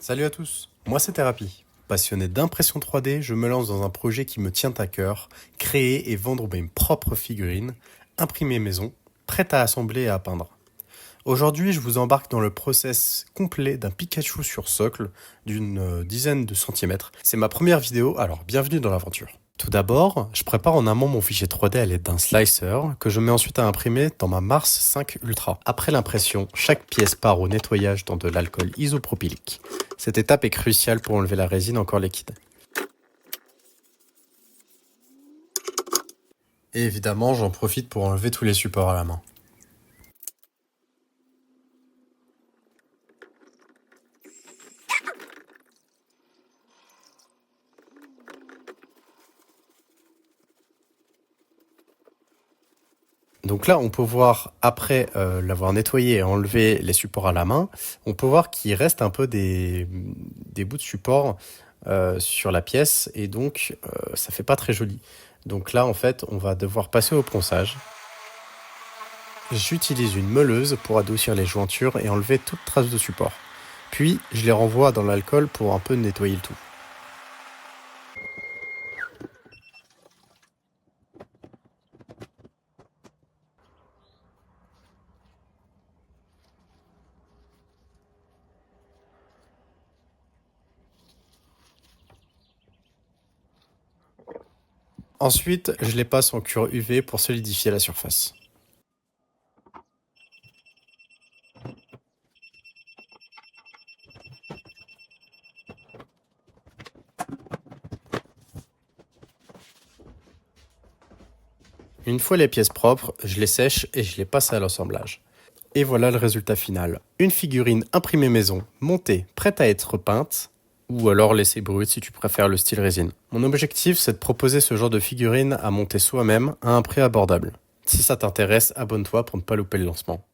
Salut à tous, moi c'est Thérapie. Passionné d'impression 3D, je me lance dans un projet qui me tient à cœur, créer et vendre mes propres figurines, imprimées maison, prêtes à assembler et à peindre. Aujourd'hui, je vous embarque dans le process complet d'un Pikachu sur socle d'une dizaine de centimètres. C'est ma première vidéo, alors bienvenue dans l'aventure. Tout d'abord, je prépare en amont mon fichier 3D à l'aide d'un slicer que je mets ensuite à imprimer dans ma Mars 5 Ultra. Après l'impression, chaque pièce part au nettoyage dans de l'alcool isopropylique. Cette étape est cruciale pour enlever la résine encore liquide. Et évidemment, j'en profite pour enlever tous les supports à la main. Donc là, on peut voir, après l'avoir nettoyé et enlevé les supports à la main, on peut voir qu'il reste un peu des bouts de support sur la pièce et donc ça fait pas très joli. Donc là, en fait, on va devoir passer au ponçage. J'utilise une meuleuse pour adoucir les jointures et enlever toute trace de support. Puis, je les renvoie dans l'alcool pour un peu nettoyer le tout. Ensuite, je les passe en cure UV pour solidifier la surface. Une fois les pièces propres, je les sèche et je les passe à l'assemblage. Et voilà le résultat final. Une figurine imprimée maison, montée, prête à être peinte, ou alors laissée brute si tu préfères le style résine. Mon objectif, c'est de proposer ce genre de figurine à monter soi-même à un prix abordable. Si ça t'intéresse, abonne-toi pour ne pas louper le lancement.